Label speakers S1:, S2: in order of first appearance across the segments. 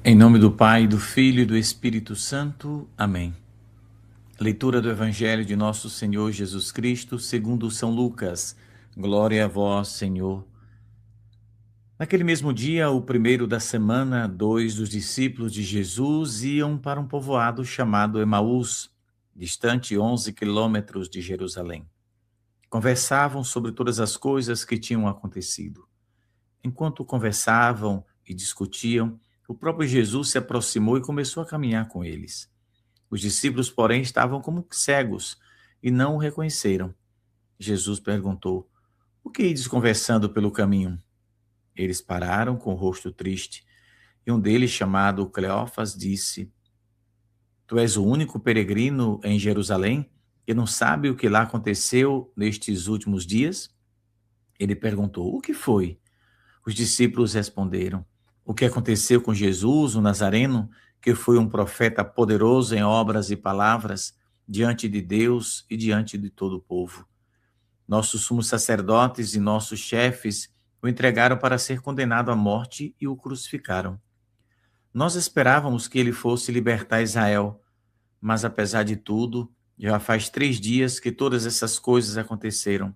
S1: Em nome do Pai, do Filho e do Espírito Santo. Amém. Leitura do Evangelho de nosso Senhor Jesus Cristo, segundo São Lucas. Glória a vós, Senhor. Naquele mesmo dia, o primeiro da semana, 2 dos discípulos de Jesus iam para um povoado chamado Emaús, distante 11 quilômetros de Jerusalém. Conversavam sobre todas as coisas que tinham acontecido. Enquanto conversavam e discutiam, o próprio Jesus se aproximou e começou a caminhar com eles. Os discípulos, porém, estavam como cegos e não o reconheceram. Jesus perguntou: "O que ides conversando pelo caminho?" Eles pararam com o rosto triste, e um deles, chamado Cleófas, disse: "Tu és o único peregrino em Jerusalém e não sabe o que lá aconteceu nestes últimos dias?" Ele perguntou: "O que foi?" Os discípulos responderam: "O que aconteceu com Jesus, o Nazareno, que foi um profeta poderoso em obras e palavras, diante de Deus e diante de todo o povo. Nossos sumos sacerdotes e nossos chefes o entregaram para ser condenado à morte e o crucificaram. Nós esperávamos que ele fosse libertar Israel, mas apesar de tudo, já faz 3 dias que todas essas coisas aconteceram.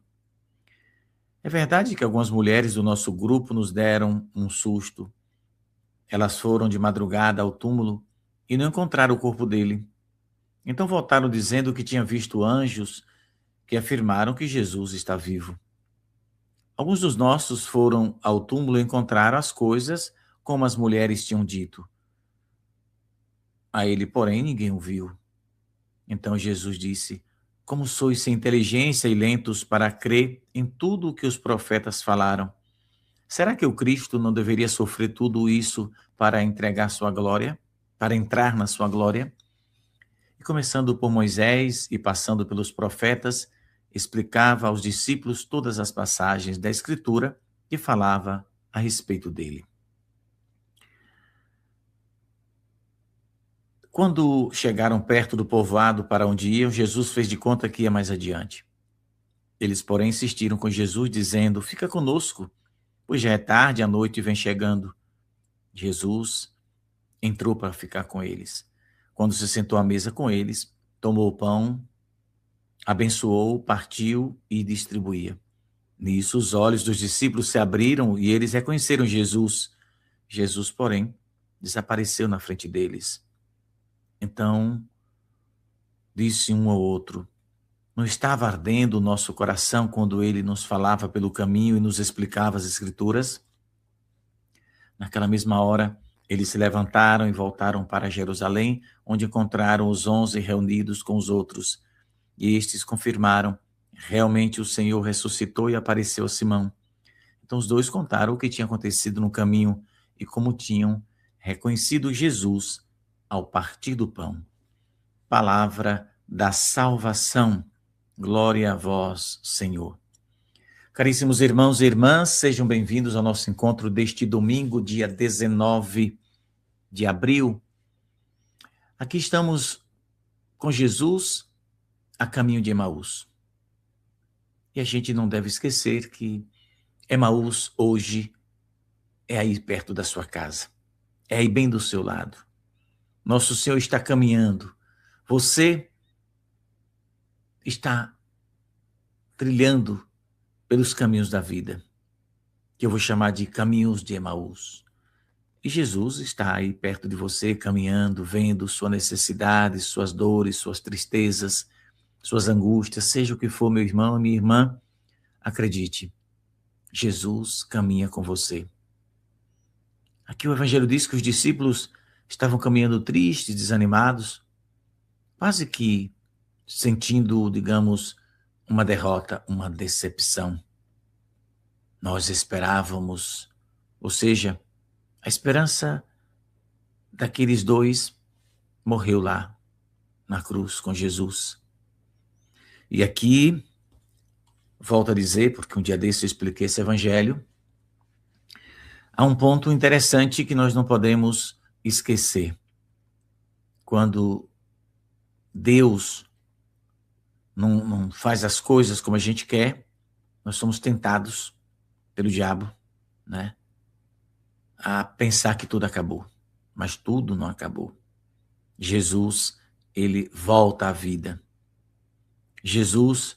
S1: É verdade que algumas mulheres do nosso grupo nos deram um susto. Elas foram de madrugada ao túmulo e não encontraram o corpo dele. Então voltaram dizendo que tinham visto anjos que afirmaram que Jesus está vivo. Alguns dos nossos foram ao túmulo e encontraram as coisas como as mulheres tinham dito. A ele, porém, ninguém o viu. Então Jesus disse: "Como sois sem inteligência e lentos para crer em tudo o que os profetas falaram? Será que o Cristo não deveria sofrer tudo isso para entregar sua glória? Para entrar na sua glória?" E começando por Moisés e passando pelos profetas, explicava aos discípulos todas as passagens da Escritura e falava a respeito dele. Quando chegaram perto do povoado para onde iam, Jesus fez de conta que ia mais adiante. Eles, porém, insistiram com Jesus, dizendo: "Fica conosco, pois já é tarde, a noite vem chegando." Jesus entrou para ficar com eles. Quando se sentou à mesa com eles, tomou o pão, abençoou, partiu e distribuía. Nisso, os olhos dos discípulos se abriram e eles reconheceram Jesus. Jesus, porém, desapareceu na frente deles. Então, disse um ao outro: "Não estava ardendo o nosso coração quando ele nos falava pelo caminho e nos explicava as Escrituras?" Naquela mesma hora, eles se levantaram e voltaram para Jerusalém, onde encontraram os 11 reunidos com os outros. E estes confirmaram: realmente o Senhor ressuscitou e apareceu a Simão. Então os dois contaram o que tinha acontecido no caminho e como tinham reconhecido Jesus ao partir do pão. Palavra da salvação. Glória a vós, Senhor. Caríssimos irmãos e irmãs, sejam bem-vindos ao nosso encontro deste domingo, dia 19 de abril. Aqui estamos com Jesus a caminho de Emaús. E a gente não deve esquecer que Emaús hoje é aí perto da sua casa, é aí bem do seu lado. Nosso Senhor está caminhando. Você está trilhando pelos caminhos da vida, que eu vou chamar de caminhos de Emaús. E Jesus está aí perto de você, caminhando, vendo sua necessidade, suas dores, suas tristezas, suas angústias, seja o que for, meu irmão e minha irmã, acredite, Jesus caminha com você. Aqui o Evangelho diz que os discípulos estavam caminhando tristes, desanimados, quase que sentindo, digamos, uma derrota, uma decepção. Nós esperávamos, ou seja, a esperança daqueles dois morreu lá na cruz com Jesus. E aqui, volto a dizer, porque um dia desse eu expliquei esse evangelho, há um ponto interessante que nós não podemos esquecer. Quando Deus não faz as coisas como a gente quer, nós somos tentados pelo diabo, né, a pensar que tudo acabou. mas tudo não acabou. Jesus, ele volta à vida. Jesus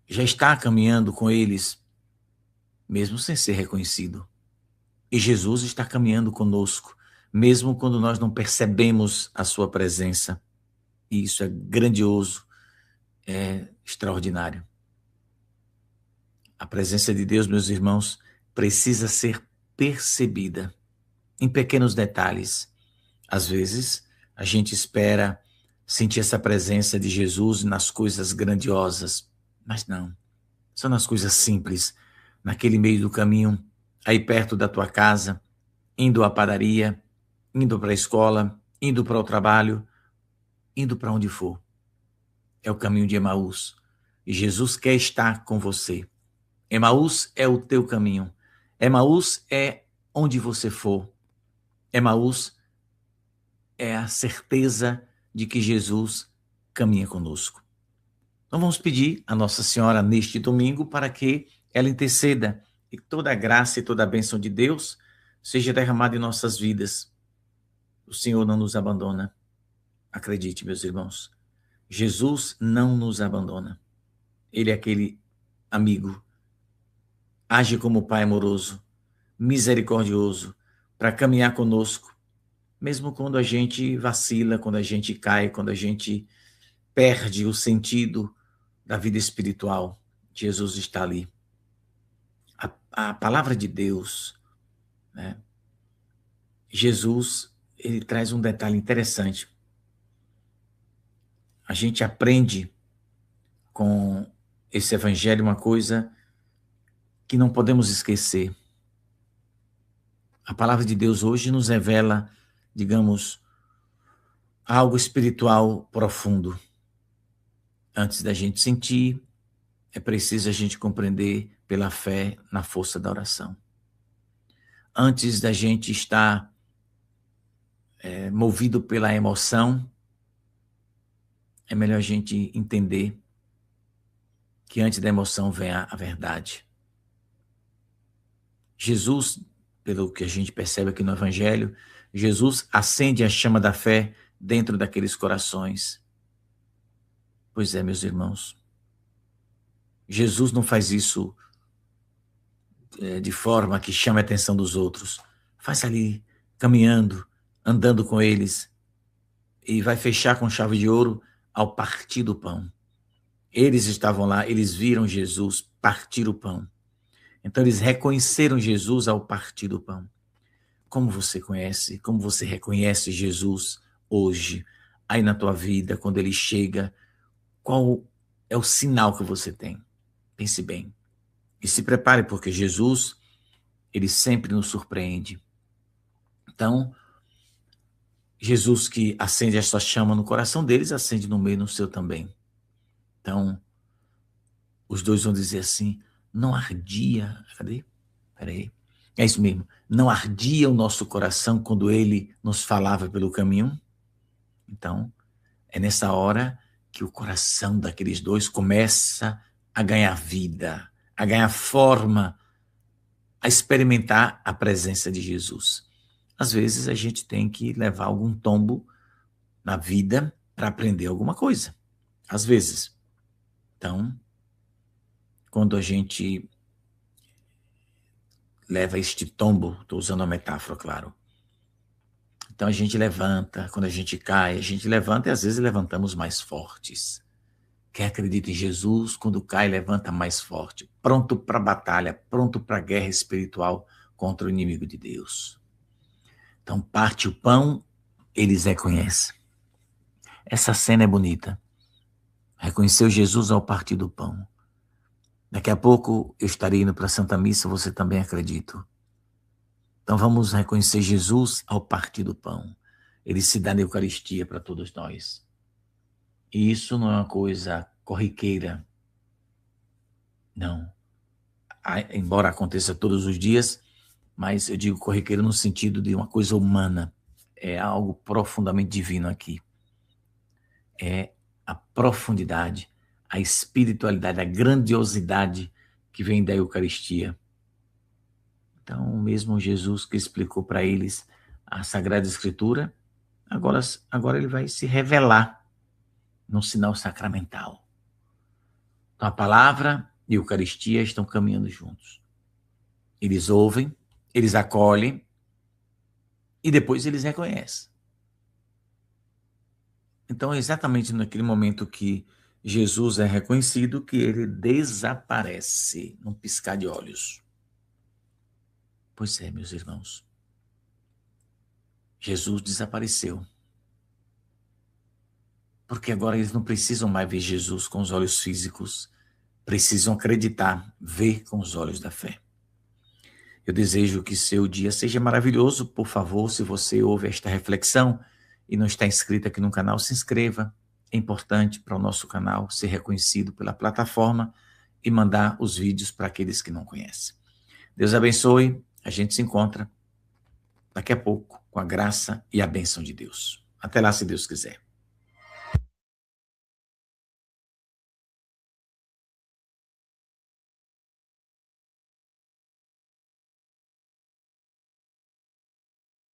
S1: já está caminhando com eles, mesmo sem ser reconhecido. E Jesus está caminhando conosco, mesmo quando nós não percebemos a sua presença. E isso é grandioso, é extraordinário. A presença de Deus, meus irmãos, precisa ser percebida em pequenos detalhes. Às vezes, a gente espera sentir essa presença de Jesus nas coisas grandiosas, mas não. São nas coisas simples, naquele meio do caminho, aí perto da tua casa, indo à padaria, indo para a escola, indo para o trabalho, indo para onde for. É o caminho de Emaús. E Jesus quer estar com você. Emaús é o teu caminho. Emaús é onde você for. Emaús é a certeza de que Jesus caminha conosco. Então vamos pedir a Nossa Senhora neste domingo para que ela interceda e toda a graça e toda a bênção de Deus seja derramada em nossas vidas. O Senhor não nos abandona. Acredite, meus irmãos. Jesus não nos abandona. Ele é aquele amigo. Age como Pai amoroso, misericordioso, para caminhar conosco, mesmo quando a gente vacila, quando a gente cai, quando a gente perde o sentido da vida espiritual. Jesus está ali. A palavra de Deus, né? Jesus, ele traz um detalhe interessante. A gente aprende com esse evangelho uma coisa que não podemos esquecer. A palavra de Deus hoje nos revela, digamos, algo espiritual profundo. Antes da gente sentir, é preciso a gente compreender pela fé na força da oração. Antes da gente estar movido pela emoção, é melhor a gente entender que antes da emoção vem a verdade. Jesus, pelo que a gente percebe aqui no Evangelho, Jesus acende a chama da fé dentro daqueles corações. Pois é, meus irmãos, Jesus não faz isso de forma que chame a atenção dos outros. Faz ali, caminhando, andando com eles, e vai fechar com chave de ouro ao partir do pão. Eles estavam lá, eles viram Jesus partir o pão. Então eles reconheceram Jesus ao partir do pão. Como você conhece, como você reconhece Jesus hoje, aí na tua vida, quando ele chega, qual é o sinal que você tem? Pense bem. E se prepare, porque Jesus, ele sempre nos surpreende. Então, Jesus que acende essa chama no coração deles, acende no meio no seu também. Então, os dois vão dizer assim, não ardia, cadê? Peraí. É isso mesmo. Não ardia o nosso coração quando ele nos falava pelo caminho? Então, é nessa hora que o coração daqueles dois começa a ganhar vida, a ganhar forma, a experimentar a presença de Jesus. Às vezes a gente tem que levar algum tombo na vida para aprender alguma coisa. Às vezes. Então, quando a gente leva este tombo, estou usando a metáfora, claro. Então a gente levanta, quando a gente cai, a gente levanta e às vezes levantamos mais fortes. Quem acredita em Jesus, quando cai, levanta mais forte, pronto para a batalha, pronto para a guerra espiritual contra o inimigo de Deus. Então parte o pão, eles reconhecem. Essa cena é bonita. Reconheceu Jesus ao partir do pão. Daqui a pouco eu estarei indo para a Santa Missa, você também acredita. Então vamos reconhecer Jesus ao partir do pão. Ele se dá na Eucaristia para todos nós. E isso não é uma coisa corriqueira. Não. Embora aconteça todos os dias, mas eu digo corriqueiro no sentido de uma coisa humana. É algo profundamente divino aqui. É a profundidade, a espiritualidade, a grandiosidade que vem da Eucaristia. Então, mesmo Jesus que explicou para eles a Sagrada Escritura, agora ele vai se revelar no sinal sacramental. Então, a palavra e a Eucaristia estão caminhando juntos. Eles ouvem, eles acolhem e depois eles reconhecem. Então, é exatamente naquele momento que Jesus é reconhecido que ele desaparece num piscar de olhos. Pois é, meus irmãos. Jesus desapareceu. Porque agora eles não precisam mais ver Jesus com os olhos físicos. Precisam acreditar, ver com os olhos da fé. Eu desejo que seu dia seja maravilhoso. Por favor, se você ouve esta reflexão e não está inscrito aqui no canal, se inscreva. É importante para o nosso canal ser reconhecido pela plataforma e mandar os vídeos para aqueles que não conhecem. Deus abençoe. A gente se encontra daqui a pouco com a graça e a bênção de Deus. Até lá, se Deus quiser.